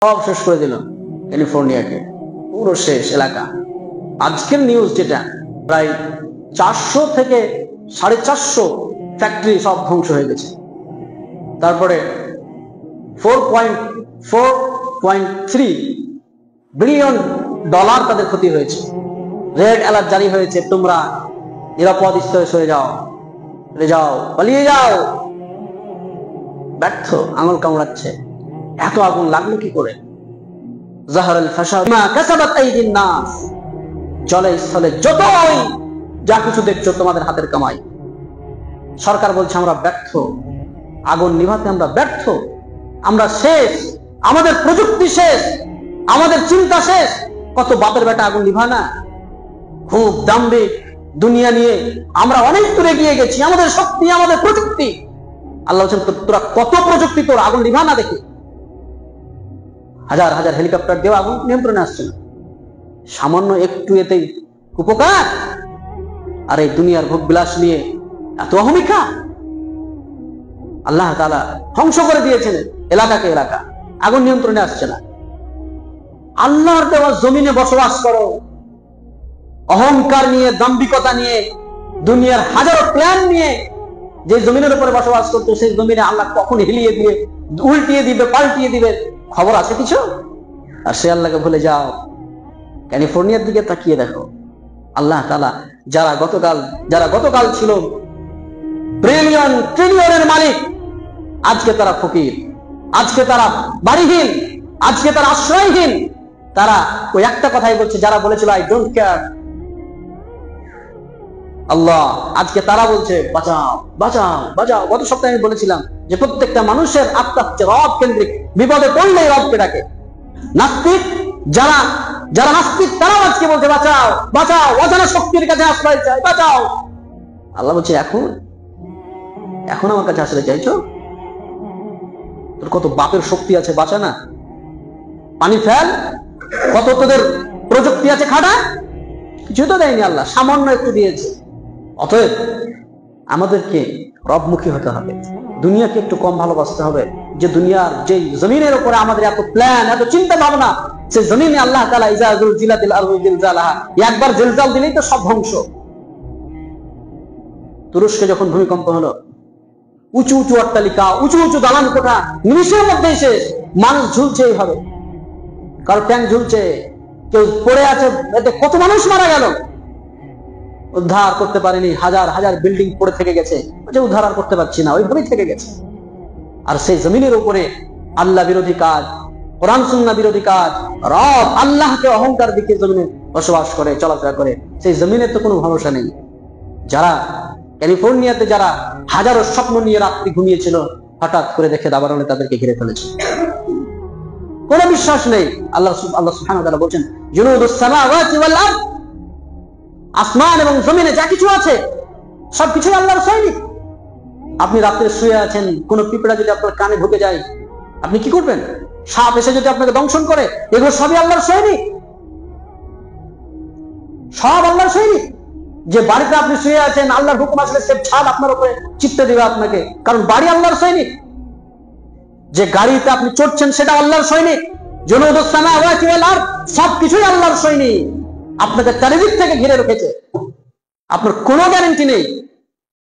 সব শেষ করে দিল ক্যালিফোর্নিয়াকে, পুরো শেষ এলাকা। আজকের নিউজ যেটা, প্রায় 400 থেকে 450 ফ্যাক্টরি সব ধ্বংস হয়ে গেছে। তারপরে 4.3 বিলিয়ন ডলার তাদের ক্ষতি হয়েছে। রেড অ্যালার্ট জারি হয়েছে, তোমরা নিরাপদ স্থলে সরে যাও, পালিয়ে যাও। ব্যর্থ, আঙুল কামড়াচ্ছে। এত আগুন লাগলো কি করে? জাহারাল ফাসাদ মা কাসাবাত আইদিন নাস। জলে স্থলে যতই যা কিছু দেখছো তোমাদের হাতের কামাই। সরকার বলছে আমরা ব্যর্থ, আগুন নিভাতে আমরা ব্যর্থ, আমরা শেষ, আমাদের প্রযুক্তি শেষ, আমাদের চিন্তা শেষ। কত বাপের বেটা আগুন নিভায় না, খুব দাম্ভিক, দুনিয়া নিয়ে আমরা অনেক দূরে গিয়ে গেছি, আমাদের শক্তি, আমাদের প্রযুক্তি। আল্লাহ বলছেন তোরা কত প্রযুক্তি, তোর আগুন নিভা না দেখি। হাজার হাজার হেলিকপ্টার দিয়েও আগুন নিয়ন্ত্রণে আসছে না। সামান্য একটু এতেই উপকার, আর এই দুনিয়ার ভোগ বিলাস নিয়ে এত অহমিকা। আল্লাহ তাআলা ধ্বংস করে দিয়েছেন এলাকাকে, এলাকা আগুন নিয়ন্ত্রণে আসছে না। আল্লাহর দেওয়া জমিনে বসবাস করো, অহংকার নিয়ে, দাম্ভিকতা নিয়ে, দুনিয়ার হাজারো প্ল্যান নিয়ে যে জমিনের উপরে বসবাস করতো, সেই জমিনে আল্লাহ কখন হিলিয়ে দিয়ে উল্টিয়ে দিবে, পাল্টিয়ে দিবে, খবর আছে কিছু? আর সে আল্লাহকে ভুলে যাও। ক্যালিফোর্নিয়ার দিকে তাকিয়ে দেখো, আল্লাহ তাআলা যারা গতকাল ছিল বিলিয়ন ট্রিলিয়নের মালিক, আজকে তারা ফকির, আজকে তারা বাড়িহীন, আজকে তারা আশ্রয়হীন। তারা ওই একটা কথাই বলছে, যারা বলেছিল আই ডোন্ট কেয়ার আল্লাহ, আজকে তারা বলছে বাঁচাও বাঁচাও বাঁচাও। গত সপ্তাহে আমি বলেছিলাম যে প্রত্যেকটা মানুষের আত্মা হচ্ছে রব কেন্দ্রিক, বিপদে পড়লেই রবকে ডাকে। নাস্তিক যারা নাস্তিক, তারাও আজকে বলছে বাঁচাও বাঁচাও, অজানা শক্তির কাছে আশ্রয় চাই, বাঁচাও। আল্লাহ বলছে এখন আমার কাছে আশ্রয় চাইছো? তোর কত বাপের শক্তি আছে, বাঁচা না, পানি ফেল। কত তোদের প্রযুক্তি আছে, খাটা। কিছু তো দেয়নি আল্লাহ, সামান্য একটু দিয়েছে। অতএব আমাদেরকে রবমুখী হতে হবে, দুনিয়াকে একটু কম ভালোবাসতে হবে। যে দুনিয়ার, যে জমিনের উপরে আমাদের এত প্ল্যান, এত চিন্তা ভাবনা, সেই জমিনে আল্লাহ তাআলা ইজা যুলজিলাতিল আরদু জিলজালাহা, একবার জিলজাল দিলেই তো সব ধ্বংস। তুরস্কে যখন ভূমিকম্প হলো, উঁচু উঁচু অট্টালিকা, উঁচু উঁচু দালান কোঠা নিমিষের মধ্যেই শেষ। মানুষ ঝুলছে এইভাবে, কারো ট্যাঙ্ক ঝুলছে, কেউ পড়ে আছে, এতে কত মানুষ মারা গেল, উদ্ধার করতে পারেনি। হাজার হাজার বিল্ডিং পড়ে থেকে গেছে, যে উদ্ধার আর করতে পারছি না, ওইভাবেই থেকে গেছে। আর সেই জমিনের উপরে আল্লাহ বিরোধী কাজ, কোরআন সুন্নাহ বিরোধী কাজ, রব আল্লাহকে অহংকার দিকে জমিনে বসবাস করে, চলাফেরা করে, সেই জমিনের তো কোনো ভরসা নেই। যারা ক্যালিফোর্নিয়াতে যারা হাজারো স্বপ্ন নিয়ে রাত্রি ঘুমিয়েছিল, হঠাৎ করে দেখে দাবানলে তাদেরকে ঘিরে ফেলেছে, কোনো বিশ্বাস নেই। আল্লাহ সুবহানাহু ওয়া তাআলা বলেন জুনুদুস সামাওয়াতি ওয়াল আরদ, আসমান এবং জমিনে যা কিছু আছে সবকিছুই আল্লাহর সৈনিক। আপনি রাত্রে শুয়ে আছেন, কোন পিঁপড়া যদি আপনার কানে ঢুকে যায়, আপনি কি করবেন? সাপ এসে যদি আপনাকে দংশন করে, এগুলো সবই আল্লাহর সৈনিক, সব আল্লাহর সৈনিক। যে বাড়িতে আপনি শুয়ে আছেন, আল্লাহর হুকুম আসলে সে ছাদ আপনার উপরে চিপতে দিবে আপনাকে, কারণ বাড়ি আল্লাহর সৈনিক। যে গাড়িতে আপনি চড়ছেন, সেটা আল্লাহর সৈনিক। জুনুদুস সামাওয়াতি ওয়াল আরদ, সবকিছুই আল্লাহর সৈনিক, আপনাকে চারিদিক থেকে ঘিরে রেখেছে, আপনার কোনো গ্যারান্টি নেই।